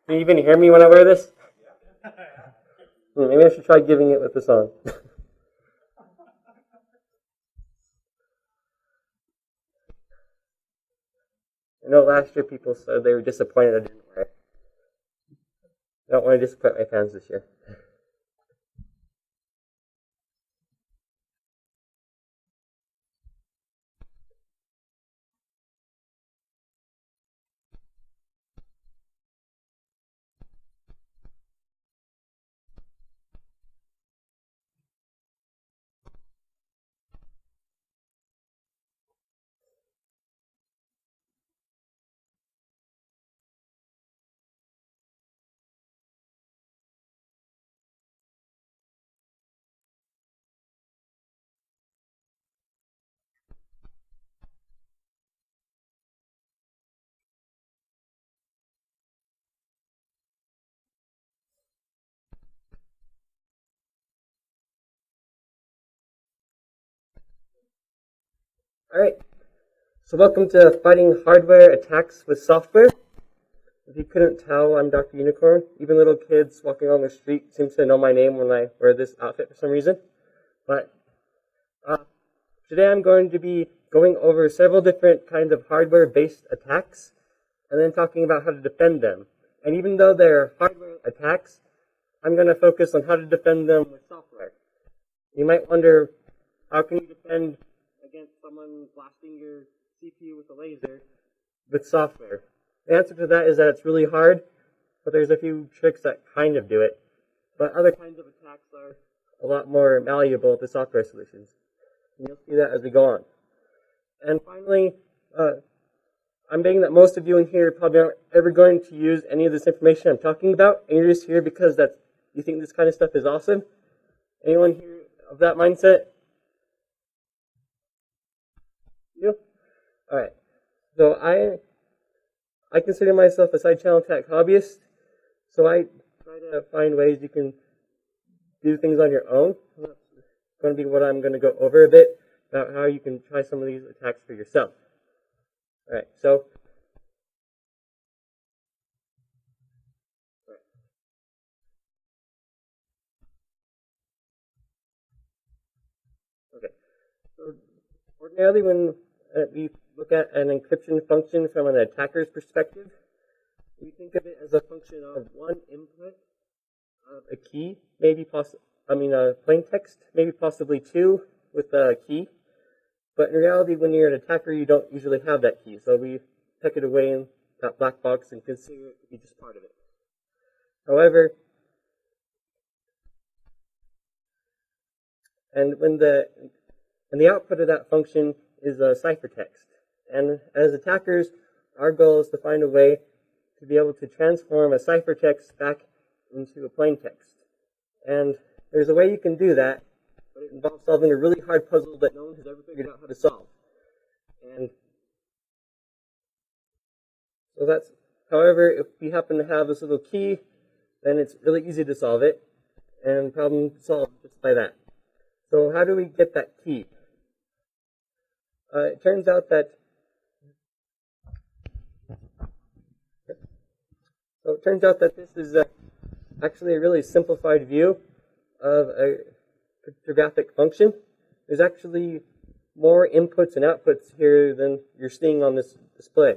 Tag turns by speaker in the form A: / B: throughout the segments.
A: Can you even hear me when I wear this? Maybe I should try giving it with this on. I know last year people said they were disappointed I didn't wear it. I don't want to disappoint my fans this year. Alright, so welcome to Fighting Hardware Attacks with Software. If you couldn't tell, I'm Dr. Unicorn. Even little kids walking along the street seem to know my name when I wear this outfit for some reason. But today I'm going to be going over several different kinds of hardware-based attacks and then talking about how to defend them. And even though they're hardware attacks, I'm going to focus on how to defend them with software. You might wonder, how can you defend against someone blasting your CPU with a laser with software? The answer to that is that it's really hard, but there's a few tricks that kind of do it. But other kinds of attacks are a lot more malleable to software solutions. And you'll see that as we go on. And finally, I'm betting that most of you in here probably aren't ever going to use any of this information I'm talking about, and you're just here because you think this kind of stuff is awesome. Anyone here of that mindset? You? Alright. So I consider myself a side channel attack hobbyist, so I try to find ways you can do things on your own. That's going to be what I'm going to go over a bit about how you can try some of these attacks for yourself. Alright, so ordinarily when we look at an encryption function from an attacker's perspective, we think of it as a function of one input of a key, maybe plain text, maybe possibly two with a key. But in reality, when you're an attacker, you don't usually have that key. So we tuck it away in that black box and consider it to be just part of it. However, and the output of that function is a ciphertext. And as attackers, our goal is to find a way to be able to transform a ciphertext back into a plain text. And there's a way you can do that, but it involves solving a really hard puzzle that no one has ever figured out how to solve. And so that's, however, if we happen to have this little key, then it's really easy to solve it, and problem solved just by that. So how do we get that key? It turns out that this is actually a really simplified view of a cryptographic function. There's actually more inputs and outputs here than you're seeing on this display.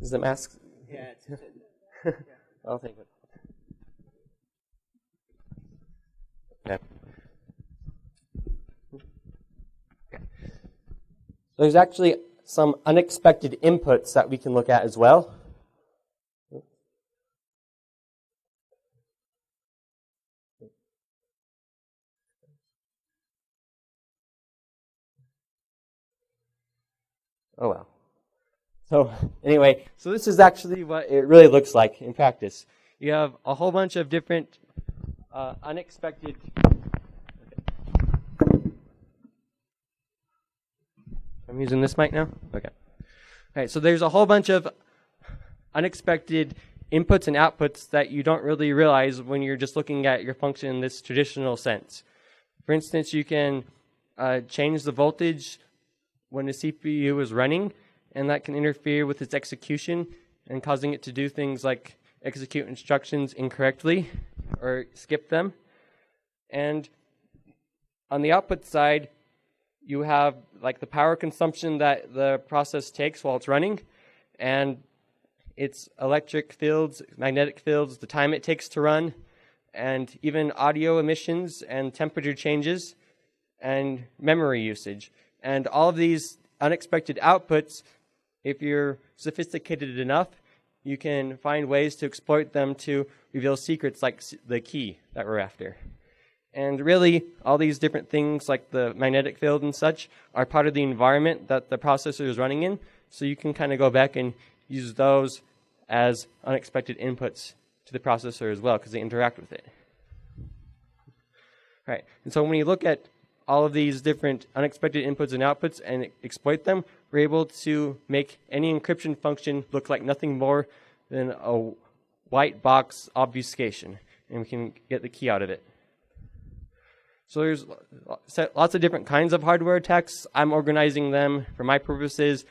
A: Is the mask?
B: Yeah.
A: I'll take it. Okay. There's actually some unexpected inputs that we can look at as well. Oh well. So anyway, so this is actually what it really looks like in practice. You have a whole bunch of different unexpected. I'm using this mic now? Okay. All right, so there's a whole bunch of unexpected inputs and outputs that you don't really realize when you're just looking at your function in this traditional sense. For instance, you can change the voltage when the CPU is running, and that can interfere with its execution and causing it to do things like execute instructions incorrectly or skip them. And on the output side, you have like the power consumption that the process takes while it's running, and its electric fields, magnetic fields, the time it takes to run, and even audio emissions and temperature changes and memory usage. And all of these unexpected outputs, if you're sophisticated enough, you can find ways to exploit them to reveal secrets like the key that we're after. And really, all these different things like the magnetic field and such are part of the environment that the processor is running in, so you can kind of go back and use those as unexpected inputs to the processor as well, because they interact with it. Right. And so when you look at all of these different unexpected inputs and outputs and exploit them, we're able to make any encryption function look like nothing more than a white box obfuscation, and we can get the key out of it. So there's lots of different kinds of hardware attacks. I'm organizing them for my purposes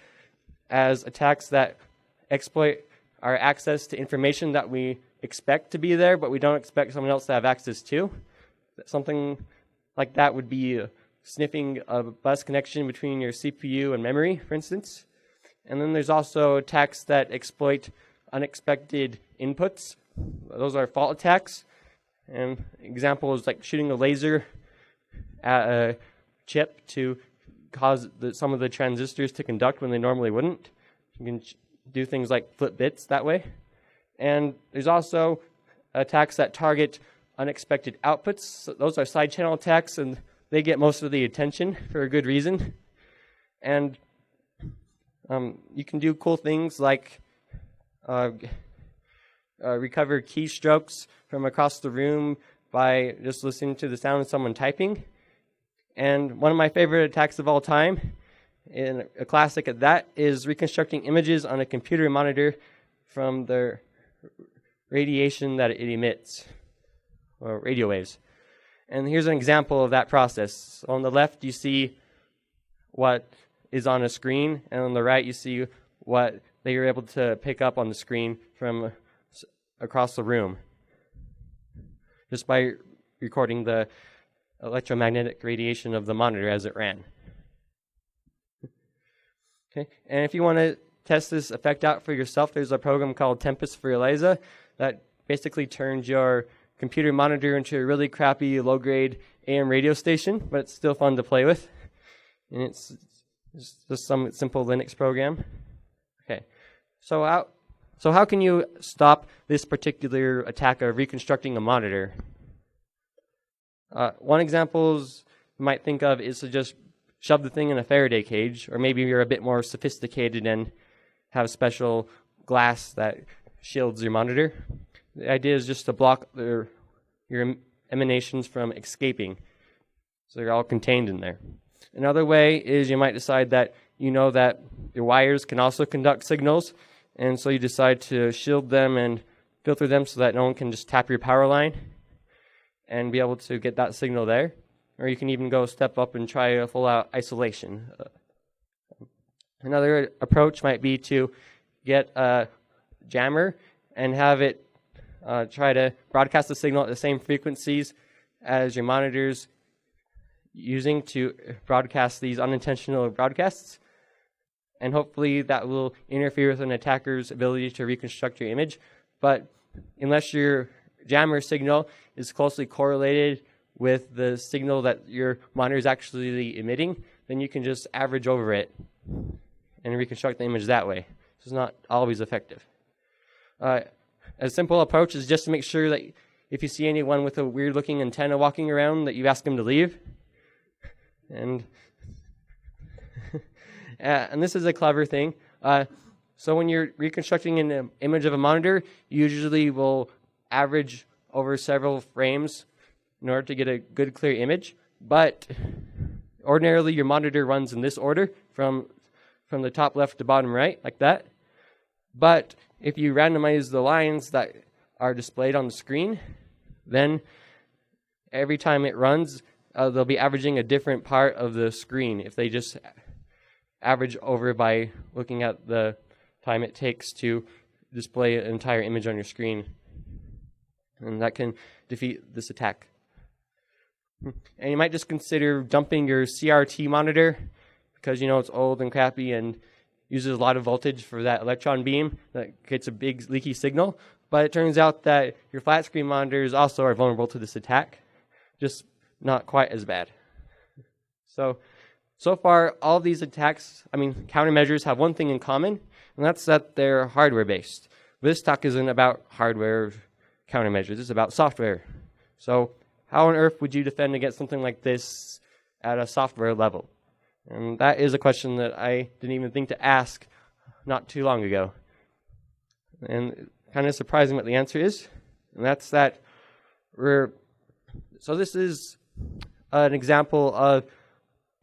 A: as attacks that exploit our access to information that we expect to be there, but we don't expect someone else to have access to. Something like that would be sniffing a bus connection between your CPU and memory, for instance. And then there's also attacks that exploit unexpected inputs. Those are fault attacks. And example is like shooting a laser at a chip to cause some of the transistors to conduct when they normally wouldn't. You can do things like flip bits that way. And there's also attacks that target unexpected outputs. So those are side channel attacks, and they get most of the attention for a good reason. And you can do cool things like recover keystrokes from across the room by just listening to the sound of someone typing. And one of my favorite attacks of all time, and a classic at that, is reconstructing images on a computer monitor from the radiation that it emits, or radio waves. And here's an example of that process. On the left, you see what is on a screen, and on the right, you see what they were able to pick up on the screen from across the room, just by recording the electromagnetic radiation of the monitor as it ran. Okay, and if you want to test this effect out for yourself, there's a program called Tempest for ELIZA that basically turns your computer monitor into a really crappy, low-grade AM radio station, but it's still fun to play with. And it's just some simple Linux program. Okay, so how can you stop this particular attack of reconstructing a monitor? One example you might think of is to just shove the thing in a Faraday cage, or maybe you're a bit more sophisticated and have special glass that shields your monitor. The idea is just to block your emanations from escaping, so they're all contained in there. Another way is you might decide that you know that your wires can also conduct signals, and so you decide to shield them and filter them so that no one can just tap your power line and be able to get that signal there. Or you can even go step up and try a full-out isolation. Another approach might be to get a jammer and have it try to broadcast the signal at the same frequencies as your monitor's using to broadcast these unintentional broadcasts. And hopefully that will interfere with an attacker's ability to reconstruct your image. But unless your jammer signal is closely correlated with the signal that your monitor is actually emitting, then you can just average over it and reconstruct the image that way. It's not always effective. A simple approach is just to make sure that if you see anyone with a weird-looking antenna walking around, that you ask them to leave. And and this is a clever thing. So when you're reconstructing an image of a monitor, you usually will average over several frames in order to get a good, clear image. But ordinarily, your monitor runs in this order, from the top left to bottom right, like that. But if you randomize the lines that are displayed on the screen, then every time it runs, they'll be averaging a different part of the screen if they just average over by looking at the time it takes to display an entire image on your screen. And that can defeat this attack. And you might just consider dumping your CRT monitor because it's old and crappy and uses a lot of voltage for that electron beam that gets a big leaky signal. But it turns out that your flat screen monitors also are vulnerable to this attack, just not quite as bad. So far, all of these attacks, countermeasures have one thing in common, and that's that they're hardware-based. This talk isn't about hardware countermeasures, it's about software. So how on earth would you defend against something like this at a software level? And that is a question that I didn't even think to ask not too long ago. And kind of surprising what the answer is, and that's that so this is an example of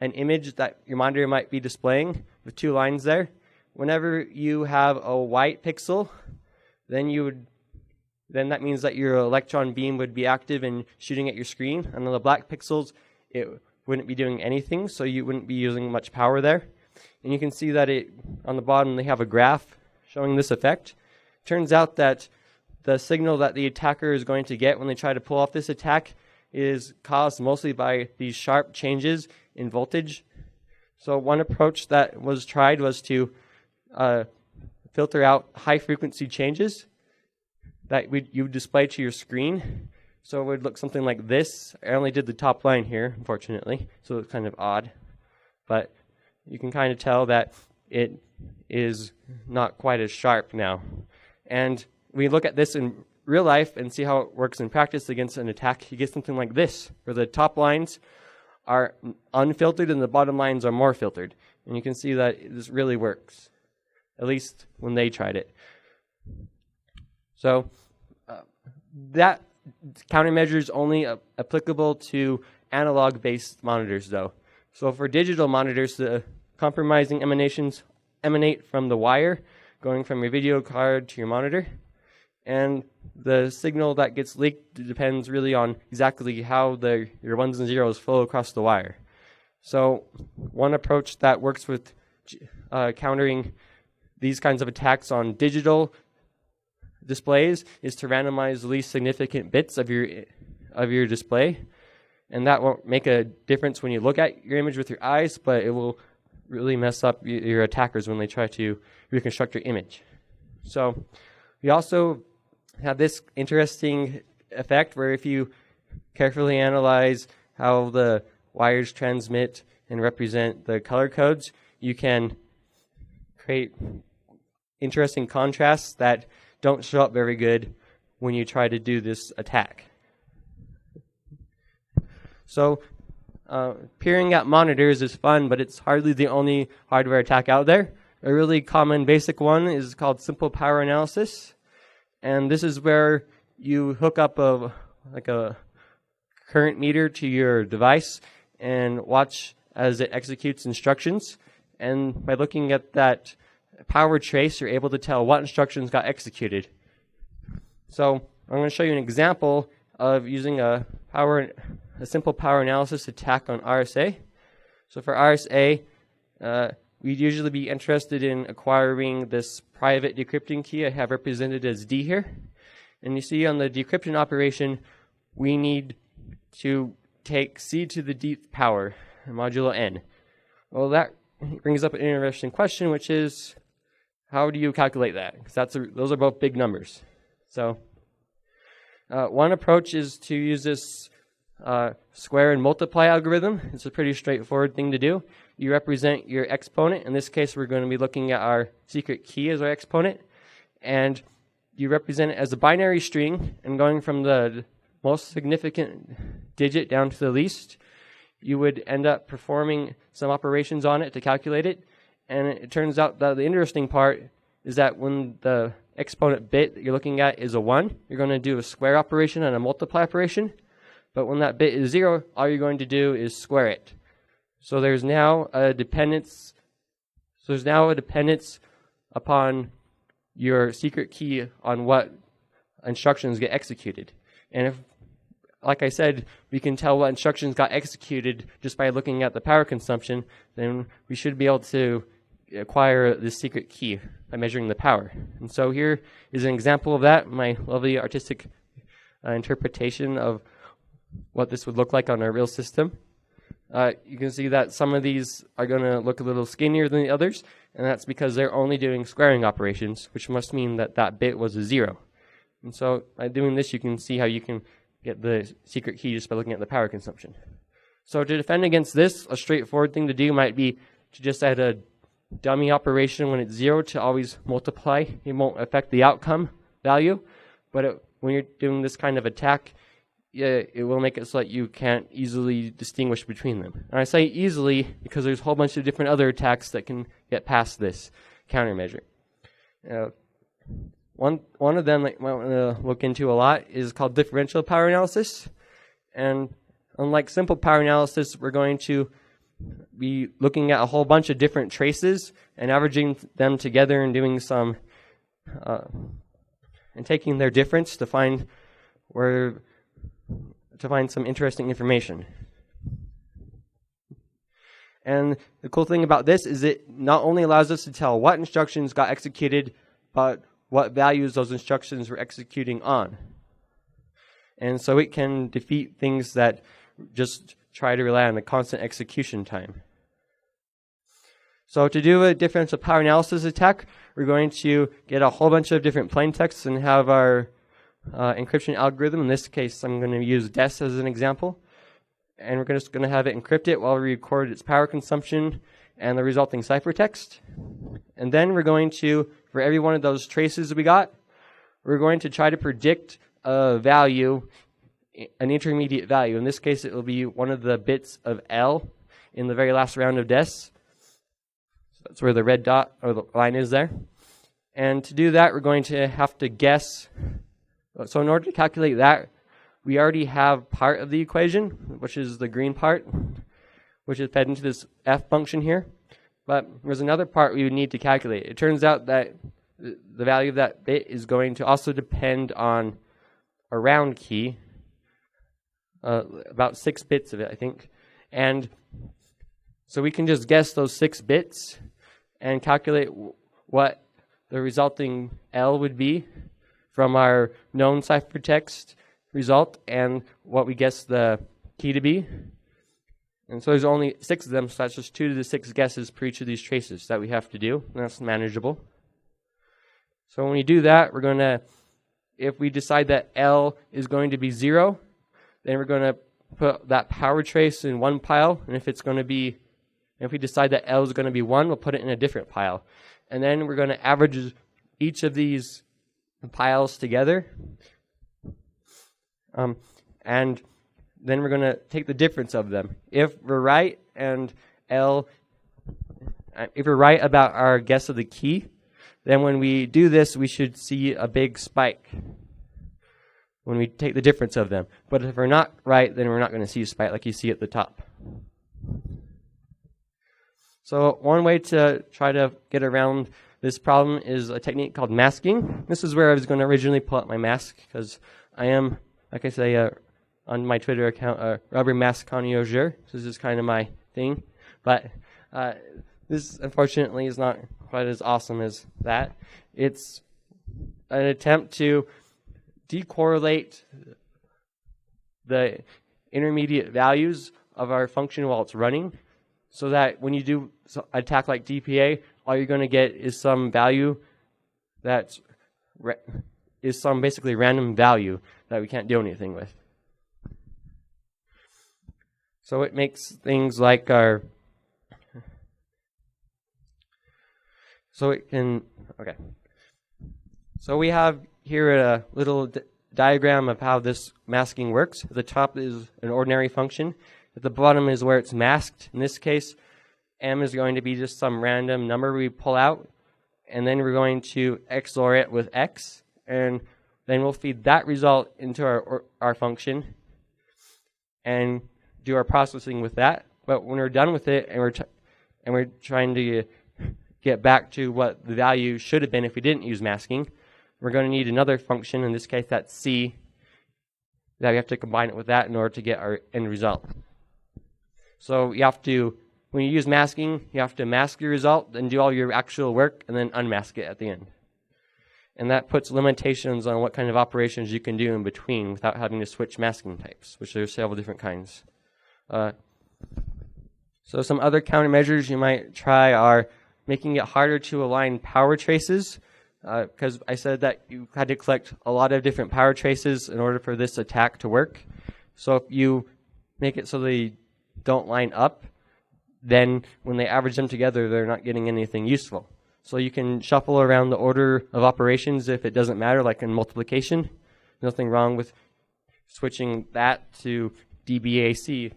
A: an image that your monitor might be displaying with two lines there. Whenever you have a white pixel, then that means that your electron beam would be active and shooting at your screen. And on the black pixels, it wouldn't be doing anything, so you wouldn't be using much power there. And you can see that on the bottom they have a graph showing this effect. Turns out that the signal that the attacker is going to get when they try to pull off this attack is caused mostly by these sharp changes in voltage. So one approach that was tried was to filter out high frequency changes that you would display to your screen. So it would look something like this. I only did the top line here, unfortunately, so it's kind of odd. But you can kind of tell that it is not quite as sharp now. And we look at this in real life and see how it works in practice against an attack. You get something like this, where the top lines are unfiltered and the bottom lines are more filtered. And you can see that this really works, at least when they tried it. So that countermeasure is only applicable to analog-based monitors, though. So for digital monitors, the compromising emanations emanate from the wire going from your video card to your monitor. And the signal that gets leaked depends really on exactly how your ones and zeros flow across the wire. So one approach that works with countering these kinds of attacks on digital displays is to randomize the least significant bits of your display. And that won't make a difference when you look at your image with your eyes, but it will really mess up your attackers when they try to reconstruct your image. So we also have this interesting effect where if you carefully analyze how the wires transmit and represent the color codes, you can create interesting contrasts that don't show up very good when you try to do this attack. So peering at monitors is fun, but it's hardly the only hardware attack out there. A really common basic one is called simple power analysis. And this is where you hook up a current meter to your device and watch as it executes instructions. And by looking at that power trace, you're able to tell what instructions got executed. So I'm going to show you an example of using a simple power analysis attack on RSA. So for RSA, we'd usually be interested in acquiring this private decrypting key I have represented as D here. And you see on the decryption operation, we need to take C to the dth power, modulo n. Well, that brings up an interesting question, which is, how do you calculate that? Because those are both big numbers. So one approach is to use this square and multiply algorithm. It's a pretty straightforward thing to do. You represent your exponent. In this case, we're going to be looking at our secret key as our exponent. And you represent it as a binary string, and going from the most significant digit down to the least, you would end up performing some operations on it to calculate it. And it turns out that the interesting part is that when the exponent bit that you're looking at is a 1, you're going to do a square operation and a multiply operation. But when that bit is 0, all you're going to do is square it. So there's now a dependence. So there's now a dependence upon your secret key on what instructions get executed. And if like I said, we can tell what instructions got executed just by looking at the power consumption, then we should be able to acquire this secret key by measuring the power. And so here is an example of that, my lovely artistic interpretation of what this would look like on a real system. You can see that some of these are going to look a little skinnier than the others, and that's because they're only doing squaring operations, which must mean that that bit was a 0. And so by doing this, you can see how you can get the secret key just by looking at the power consumption. So to defend against this, a straightforward thing to do might be to just add a dummy operation when it's 0 to always multiply. It won't affect the outcome value, but when you're doing this kind of attack, it will make it so that you can't easily distinguish between them. And I say easily because there's a whole bunch of different other attacks that can get past this countermeasure. One of them that you might want to look into a lot is called differential power analysis. And unlike simple power analysis, we're going to be looking at a whole bunch of different traces and averaging them together and doing some and taking their difference to find some interesting information. And the cool thing about this is it not only allows us to tell what instructions got executed, but what values those instructions were executing on. And so it can defeat things that just try to rely on the constant execution time. So to do a differential power analysis attack, we're going to get a whole bunch of different plaintexts and have our encryption algorithm. In this case, I'm going to use DES as an example. And we're just going to have it encrypt it while we record its power consumption and the resulting ciphertext. And then we're going to, for every one of those traces we got, we're going to try to predict a value, an intermediate value. In this case, it will be one of the bits of L in the very last round of DES. So that's where the red dot or the line is there. And to do that, we're going to have to guess. So in order to calculate that, we already have part of the equation, which is the green part, which is fed into this f function here. But there's another part we would need to calculate. It turns out that the value of that bit is going to also depend on a round key, about 6 bits of it, I think. And so we can just guess those 6 bits and calculate what the resulting L would be from our known ciphertext result and what we guess the key to be. And so there's only 6 of them, so that's just 2 to the 6 guesses per each of these traces that we have to do, and that's manageable. So when we do that, we're going to, if we decide that L is going to be 0, then we're going to put that power trace in one pile, and if we decide that L is going to be 1, we'll put it in a different pile. And then we're going to average each of these piles together. And then we're going to take the difference of them. If we're right and if we're right about our guess of the key, then when we do this, we should see a big spike when we take the difference of them. But if we're not right, then we're not going to see a spike like you see at the top. So one way to try to get around this problem is a technique called masking. This is where I was going to originally pull out my mask, because I am, like I say, on my Twitter account, rubber mask connoisseur. This is kind of my thing. But this, unfortunately, is not quite as awesome as that. It's an attempt to decorrelate the intermediate values of our function while it's running, so that when you do an attack like DPA, all you're going to get is some value that's is some basically random value that we can't do anything with. So it makes things like our, so it can, okay. So we have here a little diagram of how this masking works. At the top is an ordinary function. At the bottom is where it's masked. In this case, m is going to be just some random number we pull out, and then we're going to XOR it with x, and then we'll feed that result into our function and do our processing with that. But when we're done with it and we're trying to get back to what the value should have been if we didn't use masking, we're going to need another function. In this case, that's c, that we have to combine it with that in order to get our end result. So you have to, when you use masking, you have to mask your result, then do all your actual work, and then unmask it at the end. And that puts limitations on what kind of operations you can do in between without having to switch masking types, which there's several different kinds. So some other countermeasures you might try are making it harder to align power traces, because I said that you had to collect a lot of different power traces in order for this attack to work. So if you make it so they don't line up, then when they average them together, they're not getting anything useful. So you can shuffle around the order of operations if it doesn't matter, like in multiplication. Nothing wrong with switching that to DBAC.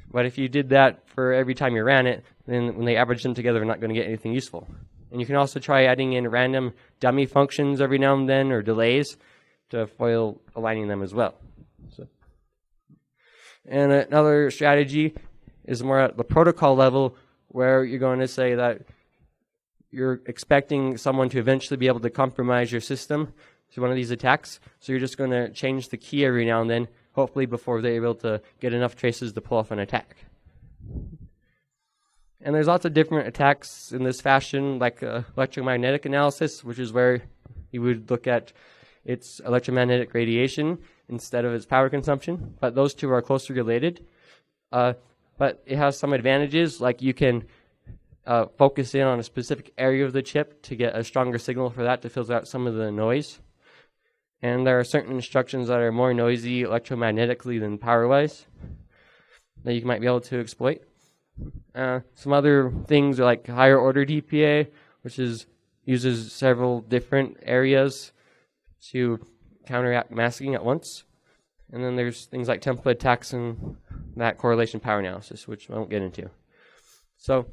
A: But if you did that for every time you ran it, then when they average them together, they're not going to get anything useful. And you can also try adding in random dummy functions every now and then, or delays, to foil aligning them as well. And another strategy is more at the protocol level, where you're going to say that you're expecting someone to eventually be able to compromise your system to one of these attacks. So you're just going to change the key every now and then, hopefully before they're able to get enough traces to pull off an attack. And there's lots of different attacks in this fashion, like electromagnetic analysis, which is where you would look at its electromagnetic radiation instead of its power consumption. But those two are closely related. But it has some advantages, like you can focus in on a specific area of the chip to get a stronger signal for that to filter out some of the noise. And there are certain instructions that are more noisy electromagnetically than power-wise that you might be able to exploit. Some other things are like higher order DPA, which uses several different areas to counteract masking at once. And then there's things like template attacks and that correlation power analysis, which I won't get into. So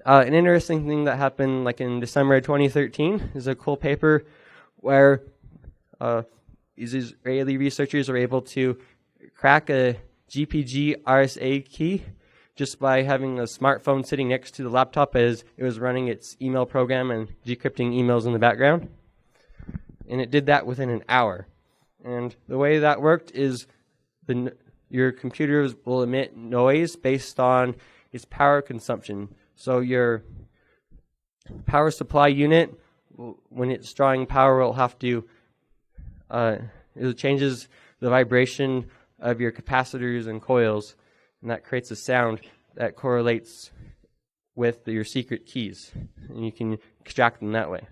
A: an interesting thing that happened like in December 2013 is a cool paper where these Israeli researchers were able to crack a GPG RSA key just by having a smartphone sitting next to the laptop as it was running its email program and decrypting emails in the background. And it did that within an hour. And the way that worked is your computers will emit noise based on its power consumption. So your power supply unit, when it's drawing power, will have to, it changes the vibration of your capacitors and coils, and that creates a sound that correlates with your secret keys, and you can extract them that way.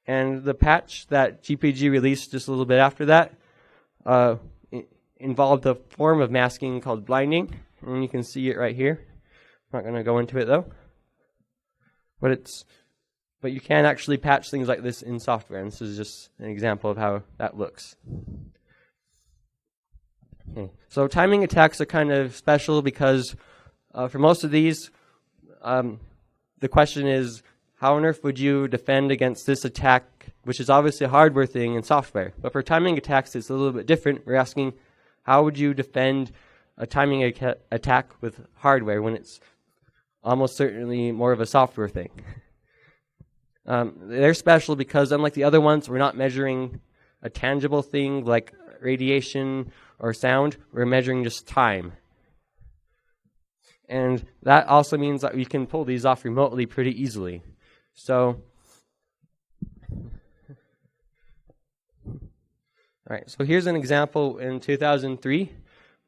A: And the patch that GPG released just a little bit after that involved a form of masking called blinding, and you can see it right here. I'm not going to go into it though, but you can actually patch things like this in software, and this is just an example of how that looks. Okay. So timing attacks are kind of special because for most of these, the question is, how on earth would you defend against this attack, which is obviously a hardware thing in software. But for timing attacks, it's a little bit different. We're asking, how would you defend a timing attack with hardware when it's almost certainly more of a software thing? They're special because unlike the other ones, we're not measuring a tangible thing like radiation or sound. We're measuring just time. And that also means that we can pull these off remotely pretty easily. So, so here's an example in 2003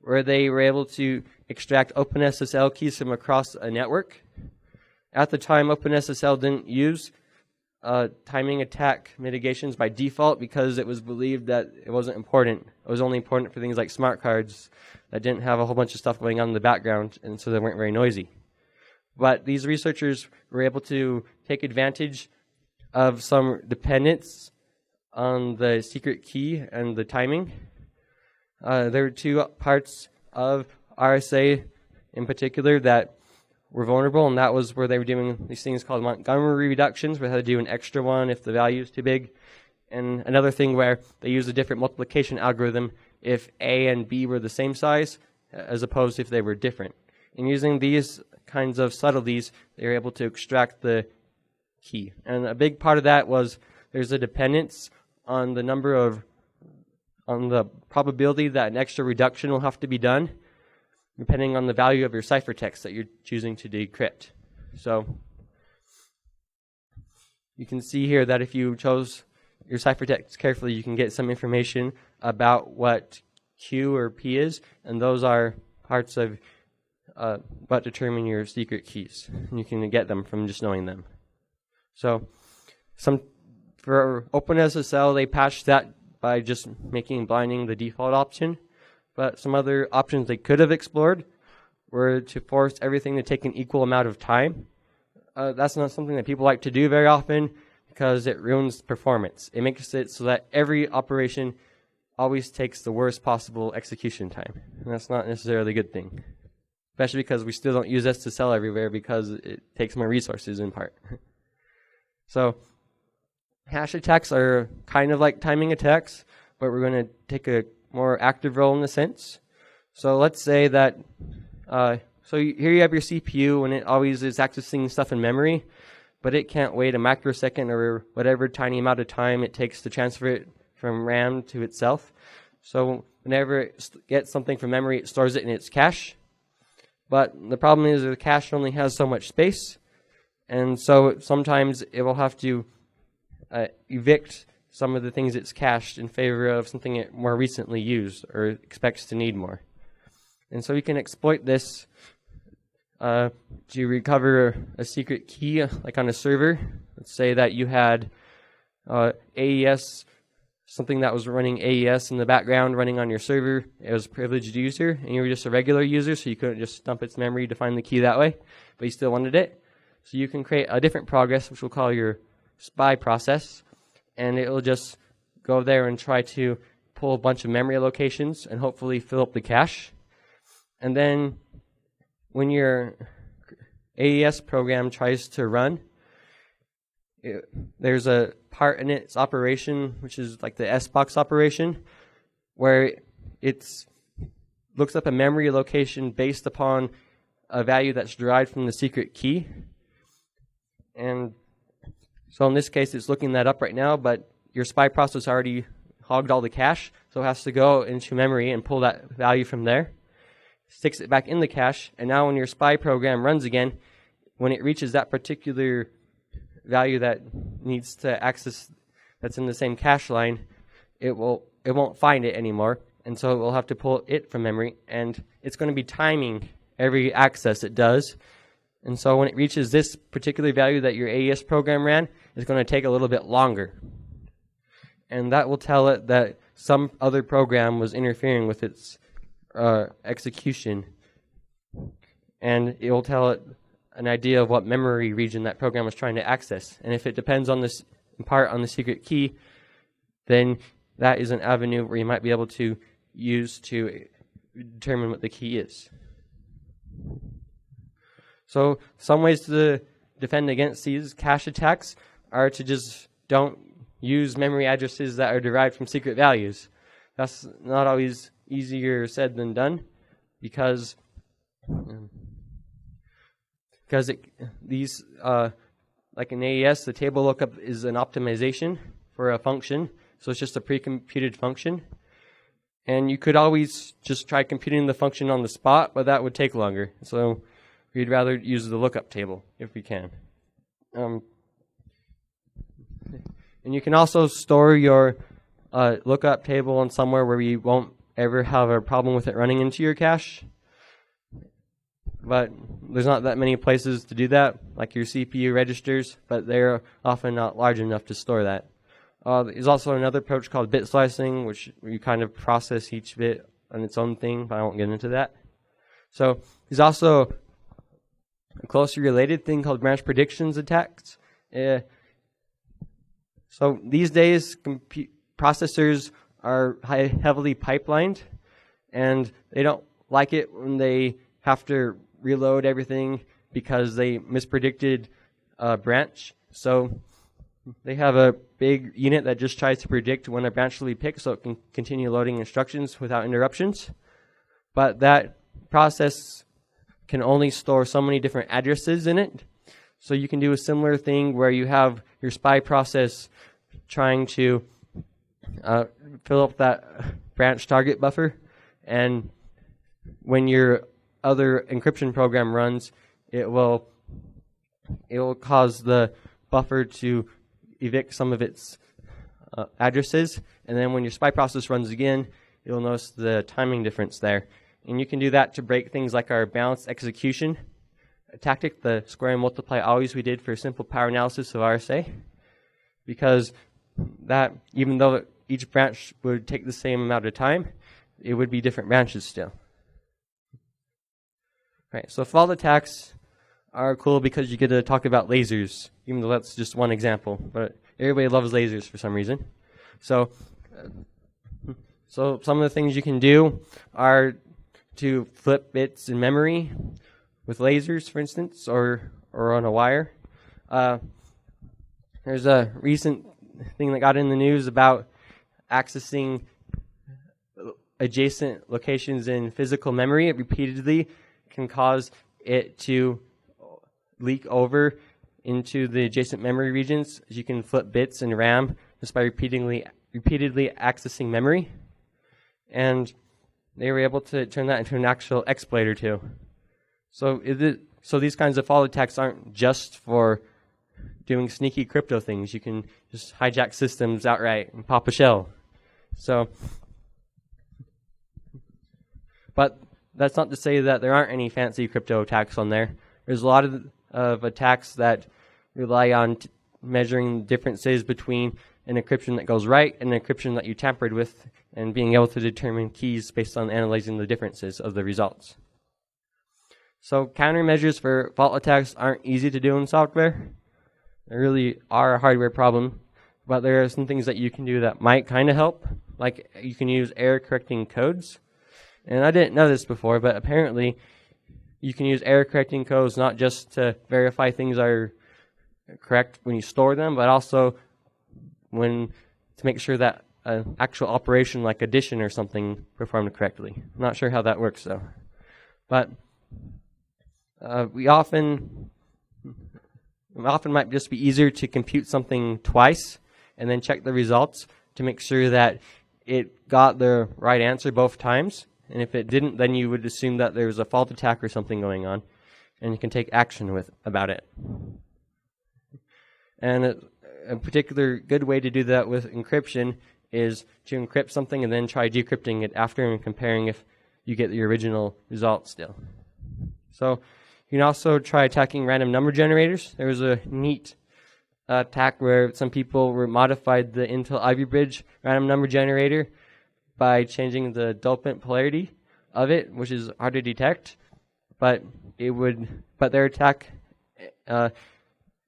A: where they were able to extract OpenSSL keys from across a network. At the time, OpenSSL didn't use timing attack mitigations by default because it was believed that it wasn't important. It was only important for things like smart cards that didn't have a whole bunch of stuff going on in the background, and so they weren't very noisy. But these researchers were able to take advantage of some dependence on the secret key and the timing. There were two parts of RSA in particular that were vulnerable, and that was where they were doing these things called Montgomery reductions, where they had to do an extra one if the value is too big. And another thing where they used a different multiplication algorithm if A and B were the same size, as opposed to if they were different. And using these kinds of subtleties, they were able to extract the key. And a big part of that was there's a dependence on the number of on the probability that an extra reduction will have to be done, depending on the value of your ciphertext that you're choosing to decrypt. So you can see here that if you chose your ciphertext carefully, you can get some information about what Q or P is, and those are parts of what determine your secret keys. And you can get them from just knowing them. So for OpenSSL, they patched that by just making blinding the default option. But some other options they could have explored were to force everything to take an equal amount of time. That's not something that people like to do very often because it ruins performance. It makes it so that every operation always takes the worst possible execution time. And that's not necessarily a good thing, especially because we still don't use SSL everywhere because it takes more resources in part. So hash attacks are kind of like timing attacks, but we're going to take a more active role in the sense. So let's say that, here you have your CPU, and it always is accessing stuff in memory, but it can't wait a microsecond or whatever tiny amount of time it takes to transfer it from RAM to itself. So whenever it gets something from memory, it stores it in its cache. But the problem is the cache only has so much space, and so sometimes it will have to evict some of the things it's cached in favor of something it more recently used or expects to need more. And so you can exploit this to recover a secret key, like on a server. Let's say that you had AES, something that was running AES in the background running on your server. It was a privileged user, and you were just a regular user, so you couldn't just dump its memory to find the key that way, but you still wanted it. So you can create a different progress, which we'll call your spy process, and it will just go there and try to pull a bunch of memory locations and hopefully fill up the cache. And then when your AES program tries to run, there's a part in its operation, which is like the SBox operation, where it looks up a memory location based upon a value that's derived from the secret key. And so in this case, it's looking that up right now, but your spy process already hogged all the cache, so it has to go into memory and pull that value from there, sticks it back in the cache, and now when your spy program runs again, when it reaches that particular value that needs to access that's in the same cache line, it won't find it anymore, and so it will have to pull it from memory, and it's going to be timing every access it does. And so when it reaches this particular value that your AES program ran, it's going to take a little bit longer. And that will tell it that some other program was interfering with its execution. And it will tell it an idea of what memory region that program was trying to access. And if it depends on this, in part, on the secret key, then that is an avenue where you might be able to use to determine what the key is. So some ways to defend against these cache attacks are to just don't use memory addresses that are derived from secret values. That's not always easier said than done because these like in AES, the table lookup is an optimization for a function, so it's just a pre-computed function. And you could always just try computing the function on the spot, but that would take longer. So we'd rather use the lookup table if we can. And you can also store your lookup table in somewhere where you won't ever have a problem with it running into your cache. But there's not that many places to do that, like your CPU registers, but they're often not large enough to store that. There's also another approach called bit slicing, which you kind of process each bit on its own thing, but I won't get into that. So there's also a closely related thing called branch predictions attacks. So these days, processors are heavily pipelined, and they don't like it when they have to reload everything because they mispredicted a branch. So they have a big unit that just tries to predict when a branch will be picked so it can continue loading instructions without interruptions. But that process can only store so many different addresses in it. So you can do a similar thing where you have your spy process trying to fill up that branch target buffer, and when your other encryption program runs, it will cause the buffer to evict some of its addresses, and then when your spy process runs again, you'll notice the timing difference there. And you can do that to break things like our balanced execution tactic, the square and multiply always we did for simple power analysis of RSA, because that, even though each branch would take the same amount of time, it would be different branches still. Right, so fault attacks are cool because you get to talk about lasers, even though that's just one example, but everybody loves lasers for some reason. So some of the things you can do are to flip bits in memory with lasers, for instance, or on a wire. There's a recent thing that got in the news about accessing adjacent locations in physical memory. It repeatedly can cause it to leak over into the adjacent memory regions. You can flip bits in RAM just by repeatedly accessing memory. And they were able to turn that into an actual exploiter too. So these kinds of fault attacks aren't just for doing sneaky crypto things. You can just hijack systems outright and pop a shell. But that's not to say that there aren't any fancy crypto attacks on there. There's a lot of attacks that rely on measuring differences between an encryption that goes right and an encryption that you tampered with, and being able to determine keys based on analyzing the differences of the results. So countermeasures for fault attacks aren't easy to do in software. They really are a hardware problem, but there are some things that you can do that might kind of help. Like you can use error correcting codes. And I didn't know this before, but apparently you can use error correcting codes not just to verify things are correct when you store them, but also to make sure that an actual operation like addition or something performed correctly. I'm not sure how that works though. But it often might just be easier to compute something twice and then check the results to make sure that it got the right answer both times. And if it didn't, then you would assume that there was a fault attack or something going on, and you can take action about it. And a particular good way to do that with encryption is to encrypt something and then try decrypting it after and comparing if you get the original result still. So you can also try attacking random number generators. There was a neat attack where some people modified the Intel Ivy Bridge random number generator by changing the dopant polarity of it, which is hard to detect, but their attack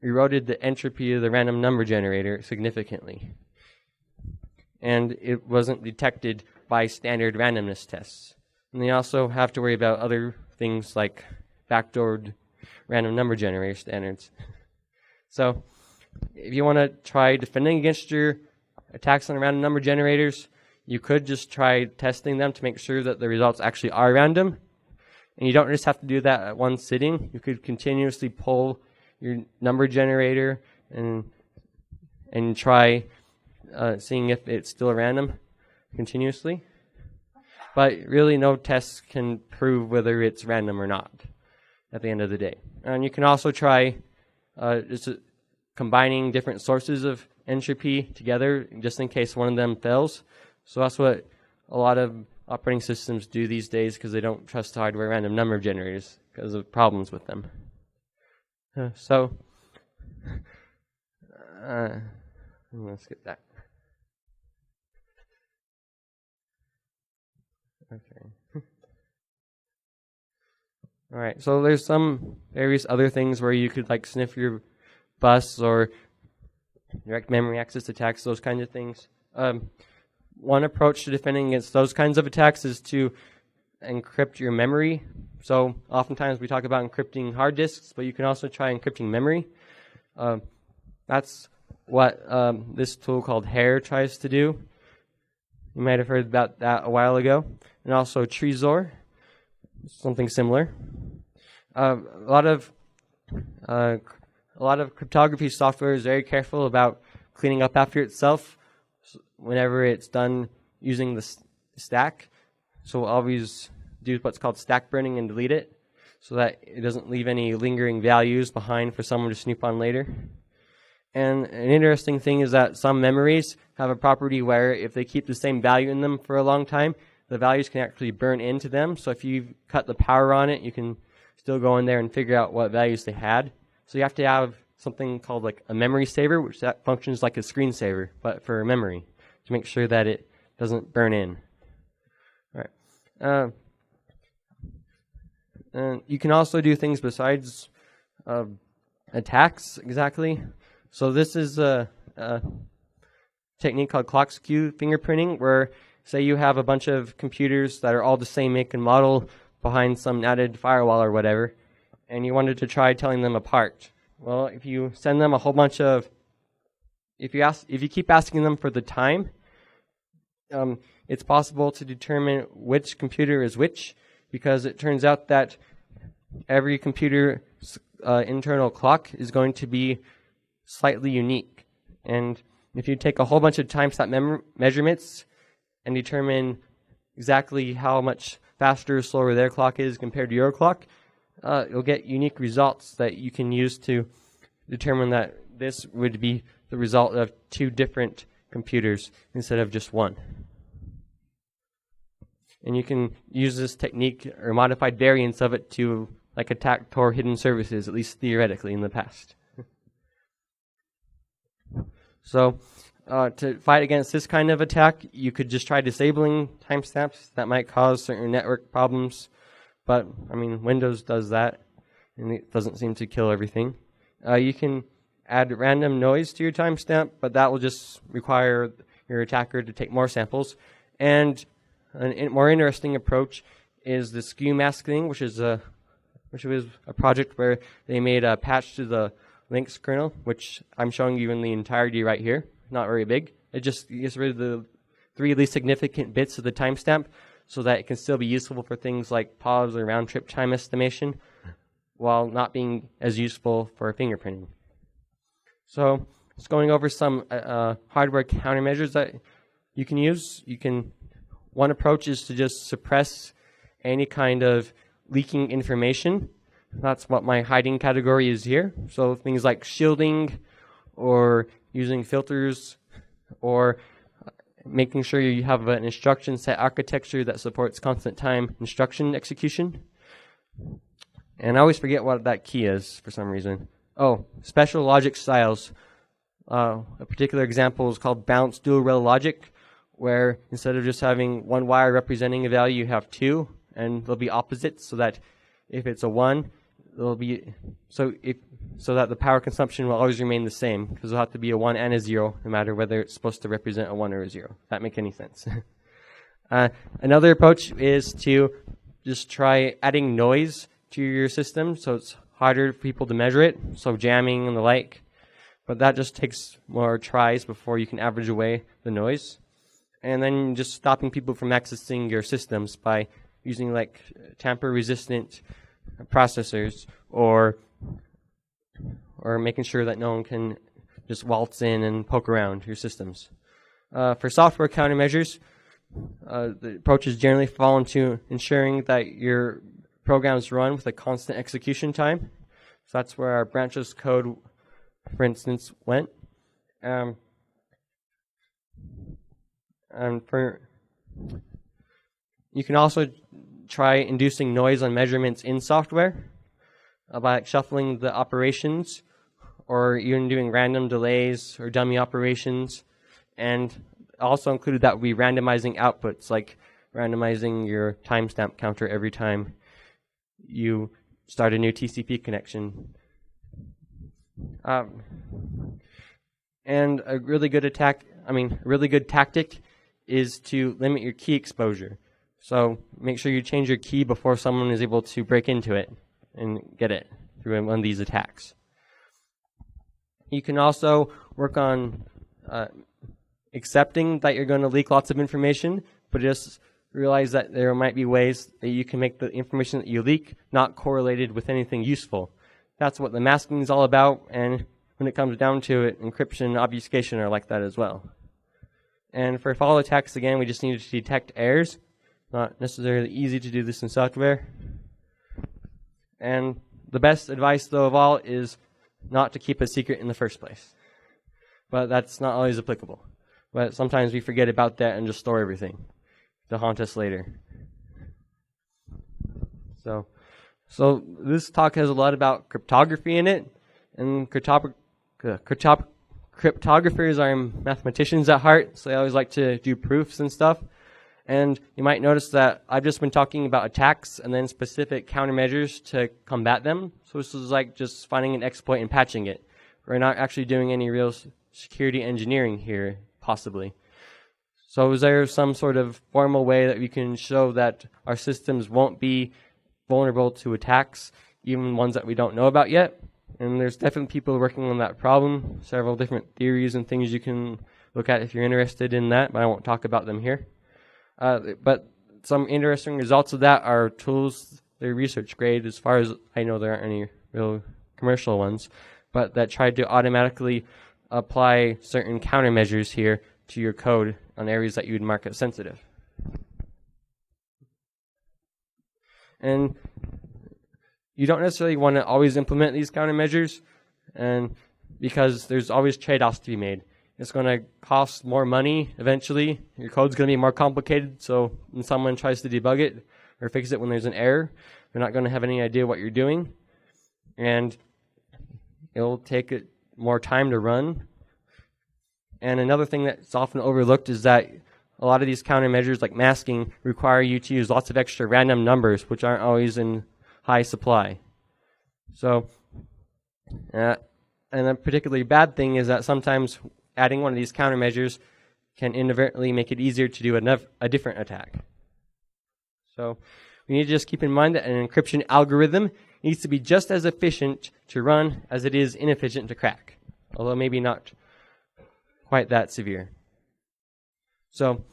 A: eroded the entropy of the random number generator significantly, and it wasn't detected by standard randomness tests. And they also have to worry about other things like backdoored random number generator standards. So if you want to try defending against your attacks on random number generators, you could just try testing them to make sure that the results actually are random. And you don't just have to do that at one sitting. You could continuously pull your number generator and try seeing if it's still random continuously. But really no tests can prove whether it's random or not at the end of the day. And you can also try just combining different sources of entropy together just in case one of them fails. So that's what a lot of operating systems do these days, because they don't trust hardware random number generators because of problems with them. Let's get that. Okay. All right. So there's some various other things where you could like sniff your bus or direct memory access attacks, those kinds of things. One approach to defending against those kinds of attacks is to encrypt your memory. So oftentimes we talk about encrypting hard disks, but you can also try encrypting memory. That's what this tool called Hair tries to do. You might have heard about that a while ago. And also Trezor, something similar. A lot of cryptography software is very careful about cleaning up after itself. whenever it's done using the stack. So we'll always do what's called stack burning and delete it, so that it doesn't leave any lingering values behind for someone to snoop on later. And an interesting thing is that some memories have a property where if they keep the same value in them for a long time, the values can actually burn into them. So if you cut the power on it, you can still go in there and figure out what values they had. So you have to have something called like a memory saver, which that functions like a screensaver, but for memory, to make sure that it doesn't burn in. All right. And you can also do things besides attacks, exactly. So this is a technique called clock skew fingerprinting, where say you have a bunch of computers that are all the same make and model behind some added firewall or whatever, and you wanted to try telling them apart. Well, if you send them a whole bunch of, if you keep asking them for the time, it's possible to determine which computer is which, because it turns out that every computer's internal clock is going to be slightly unique. And if you take a whole bunch of timestamp measurements and determine exactly how much faster or slower their clock is compared to your clock, you'll get unique results that you can use to determine that this would be the result of two different computers instead of just one. And you can use this technique or modified variants of it to like attack Tor hidden services, at least theoretically in the past. So to fight against this kind of attack, you could just try disabling timestamps. That might cause certain network problems, but I mean, Windows does that, and it doesn't seem to kill everything. You can add random noise to your timestamp, but that will just require your attacker to take more samples. And a more interesting approach is the skew masking, which was a project where they made a patch to the Linux kernel, which I'm showing you in the entirety right here. Not very big. It just gets rid of the 3 least significant bits of the timestamp so that it can still be useful for things like pause or round trip time estimation, while not being as useful for fingerprinting. So just going over some hardware countermeasures that you can use. One approach is to just suppress any kind of leaking information. That's what my hiding category is here. So things like shielding or using filters or making sure you have an instruction set architecture that supports constant time instruction execution. And I always forget what that key is for some reason. Oh, special logic styles. A particular example is called balanced dual rail logic, where instead of just having one wire representing a value, you have 2, and they'll be opposites, so that if it's a 1, it'll be so that the power consumption will always remain the same, because it'll have to be a 1 and a 0, no matter whether it's supposed to represent a 1 or a 0. If that make any sense? Another approach is to just try adding noise to your system, so it's harder for people to measure it, so jamming and the like. But that just takes more tries before you can average away the noise. And then just stopping people from accessing your systems by using like tamper-resistant processors, or making sure that no one can just waltz in and poke around your systems. For software countermeasures, the approaches generally fall into ensuring that your programs run with a constant execution time. So that's where our branchless code, for instance, went. And you can also try inducing noise on measurements in software by shuffling the operations, or even doing random delays or dummy operations. And also included that would be randomizing outputs, like randomizing your timestamp counter every time you start a new TCP connection. And a really good tactic is to limit your key exposure. So make sure you change your key before someone is able to break into it and get it through one of these attacks. You can also work on accepting that you're going to leak lots of information, but just realize that there might be ways that you can make the information that you leak not correlated with anything useful. That's what the masking is all about, and when it comes down to it, encryption and obfuscation are like that as well. And for follow attacks, again, we just need to detect errors. Not necessarily easy to do this in software. And the best advice, though, of all is not to keep a secret in the first place. But that's not always applicable. But sometimes we forget about that and just store everything to haunt us later. So this talk has a lot about cryptography in it. And cryptographers are mathematicians at heart, so they always like to do proofs and stuff. And you might notice that I've just been talking about attacks and then specific countermeasures to combat them. So this is like just finding an exploit and patching it. We're not actually doing any real security engineering here, possibly. So is there some sort of formal way that we can show that our systems won't be vulnerable to attacks, even ones that we don't know about yet? And there's definitely people working on that problem, several different theories and things you can look at if you're interested in that, but I won't talk about them here. But some interesting results of that are tools, they're research grade. As far as I know, there aren't any real commercial ones, but that try to automatically apply certain countermeasures here to your code on areas that you would mark as sensitive. And you don't necessarily want to always implement these countermeasures, and because there's always trade-offs to be made. It's going to cost more money eventually. Your code's going to be more complicated, so when someone tries to debug it or fix it when there's an error, they're not going to have any idea what you're doing. And it'll take it more time to run. And another thing that's often overlooked is that a lot of these countermeasures, like masking, require you to use lots of extra random numbers, which aren't always in high supply. So, and a particularly bad thing is that sometimes adding one of these countermeasures can inadvertently make it easier to do a different attack. So we need to just keep in mind that an encryption algorithm needs to be just as efficient to run as it is inefficient to crack, although maybe not quite that severe. So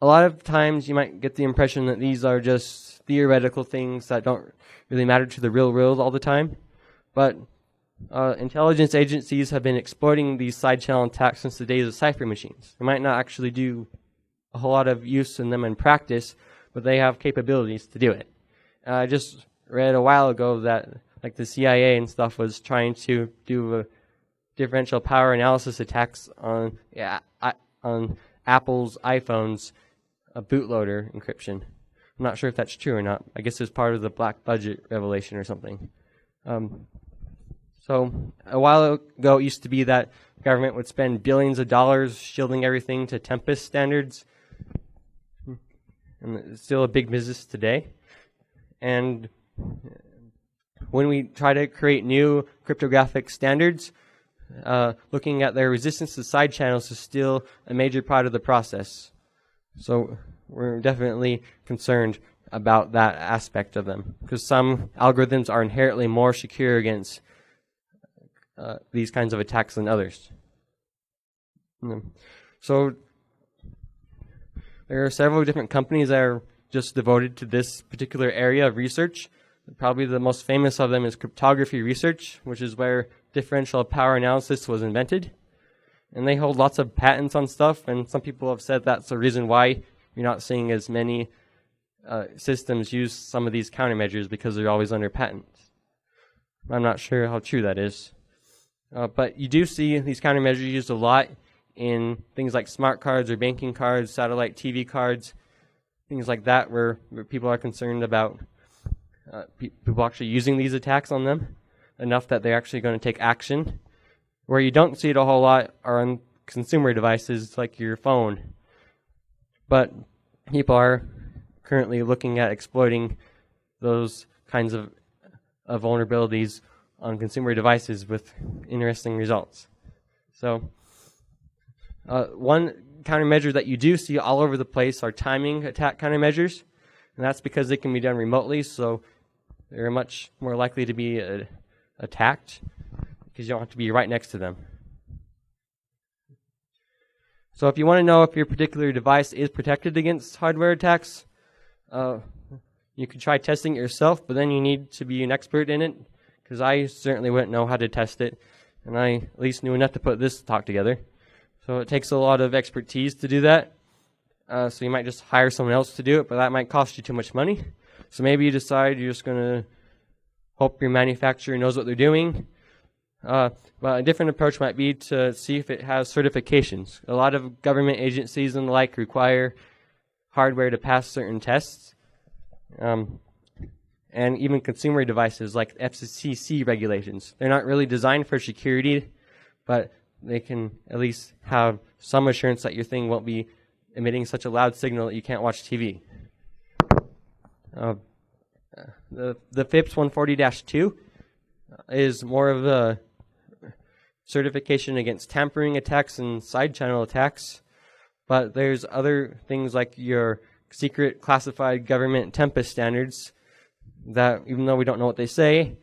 A: a lot of times you might get the impression that these are just theoretical things that don't really matter to the real world all the time, but intelligence agencies have been exploiting these side channel attacks since the days of cipher machines. They might not actually do a whole lot of use in them in practice, but they have capabilities to do it. I just read a while ago that like the CIA and stuff was trying to do differential power analysis attacks on Apple's iPhones, a bootloader encryption. I'm not sure if that's true or not. I guess it's part of the black budget revelation or something. So a while ago, it used to be that the government would spend billions of dollars shielding everything to Tempest standards. And it's still a big business today. And when we try to create new cryptographic standards, looking at their resistance to side channels is still a major part of the process. So we're definitely concerned about that aspect of them, because some algorithms are inherently more secure against these kinds of attacks than others. So there are several different companies that are just devoted to this particular area of research. Probably the most famous of them is cryptography research, which is where differential power analysis was invented. And they hold lots of patents on stuff, and some people have said that's the reason why you're not seeing as many systems use some of these countermeasures, because they're always under patent. I'm not sure how true that is. But you do see these countermeasures used a lot in things like smart cards or banking cards, satellite TV cards, things like that, where people are concerned about people actually using these attacks on them enough that they're actually going to take action. Where you don't see it a whole lot are on consumer devices like your phone. But people are currently looking at exploiting those kinds of vulnerabilities on consumer devices with interesting results. So one countermeasure that you do see all over the place are timing attack countermeasures, and that's because they can be done remotely, so they're much more likely to be attacked because you don't have to be right next to them. So if you want to know if your particular device is protected against hardware attacks, you can try testing it yourself, but then you need to be an expert in it, because I certainly wouldn't know how to test it, and I at least knew enough to put this talk together. So it takes a lot of expertise to do that. So you might just hire someone else to do it, but that might cost you too much money. So maybe you decide you're just going to hope your manufacturer knows what they're doing. But a different approach might be to see if it has certifications. A lot of government agencies and the like require hardware to pass certain tests. And even consumer devices like FCC regulations. They're not really designed for security, but they can at least have some assurance that your thing won't be emitting such a loud signal that you can't watch TV. The FIPS 140-2 is more of a certification against tampering attacks and side channel attacks, but there's other things like your secret classified government Tempest standards that, even though we don't know what they say,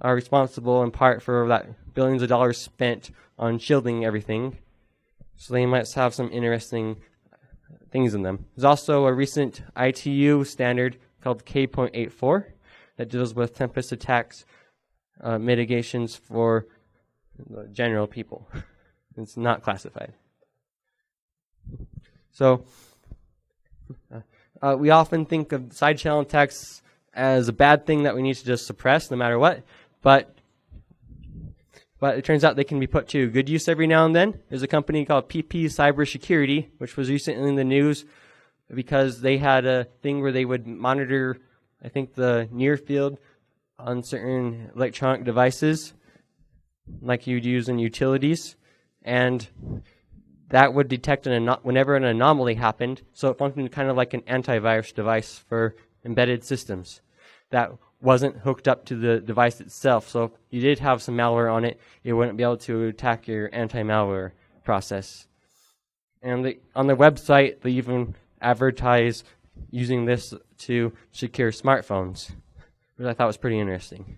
A: are responsible in part for that billions of dollars spent on shielding everything. So they might have some interesting things in them. There's also a recent ITU standard called K.84 that deals with Tempest attacks mitigations for general people. It's not classified. So we often think of side channel attacks as a bad thing that we need to just suppress no matter what, but it turns out they can be put to good use every now and then. There's a company called PP Cybersecurity, which was recently in the news because they had a thing where they would monitor, I think, the near field on certain electronic devices like you'd use in utilities, and that would detect whenever an anomaly happened, so it functioned kind of like an antivirus device for embedded systems that wasn't hooked up to the device itself. So if you did have some malware on it, it wouldn't be able to attack your anti-malware process. And on their website, they even advertise using this to secure smartphones, which I thought was pretty interesting.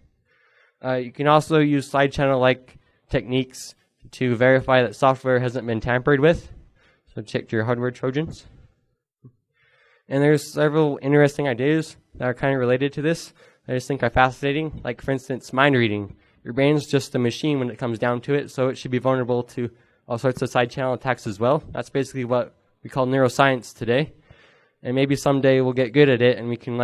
A: You can also use side channel-like techniques to verify that software hasn't been tampered with. So check your hardware Trojans. And there's several interesting ideas that are kind of related to this I just think are fascinating. Like, for instance, mind reading. Your brain's just a machine when it comes down to it, so it should be vulnerable to all sorts of side channel attacks as well. That's basically what we call neuroscience today. And maybe someday we'll get good at it and we can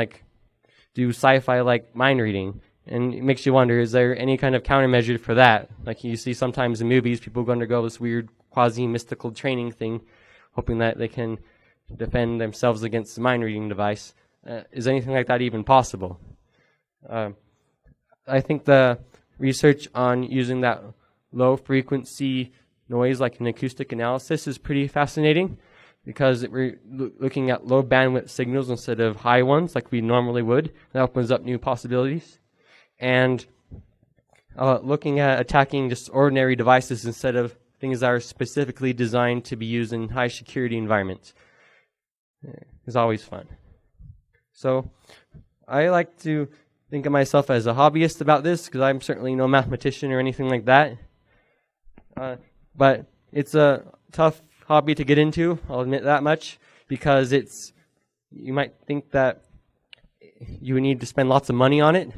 A: do sci-fi like mind reading. And it makes you wonder, is there any kind of countermeasure for that? Like you see sometimes in movies, people go undergo this weird quasi-mystical training thing, hoping that they can defend themselves against the mind reading device. Is anything like that even possible? I think the research on using that low frequency noise like an acoustic analysis is pretty fascinating, because we're looking at low bandwidth signals instead of high ones like we normally would. That opens up new possibilities. And looking at attacking just ordinary devices instead of things that are specifically designed to be used in high security environments is always fun. So I like to think of myself as a hobbyist about this, because I'm certainly no mathematician or anything like that. But it's a tough hobby to get into, I'll admit that much, because you might think that you would need to spend lots of money on it,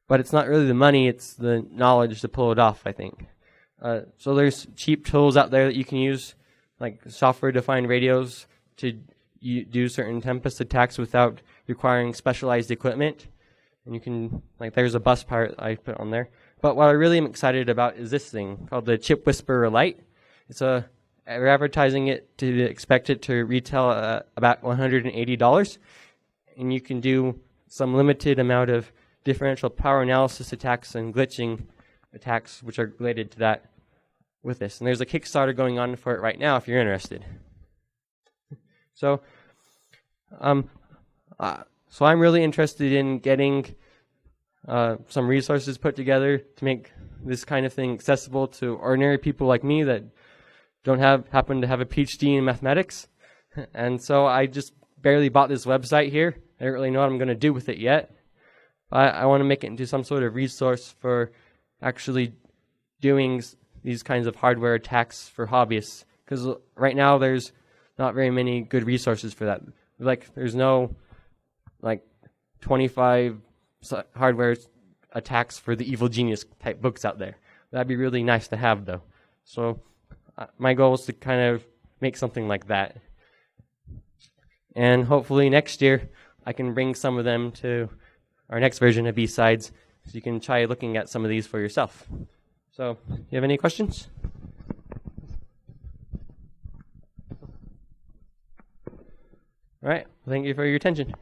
A: but it's not really the money, it's the knowledge to pull it off, I think. So there's cheap tools out there that you can use, like software-defined radios, to do certain Tempest attacks without requiring specialized equipment. And you can, there's a bus part I put on there. But what I really am excited about is this thing called the Chip Whisperer Lite. We're advertising it to expect it to retail about $180. And you can do some limited amount of differential power analysis attacks and glitching attacks, which are related to that with this. And there's a Kickstarter going on for it right now if you're interested. So I'm really interested in getting some resources put together to make this kind of thing accessible to ordinary people like me that don't happen to have a PhD in mathematics. And so I just barely bought this website here. I don't really know what I'm going to do with it yet. I want to make it into some sort of resource for actually doing these kinds of hardware attacks for hobbyists. Because right now there's not very many good resources for that. There's no 25 hardware attacks for the evil genius type books out there. That'd be really nice to have, though. So my goal is to kind of make something like that. And hopefully next year I can bring some of them to our next version of BSides, so you can try looking at some of these for yourself. So, you have any questions? All right, thank you for your attention.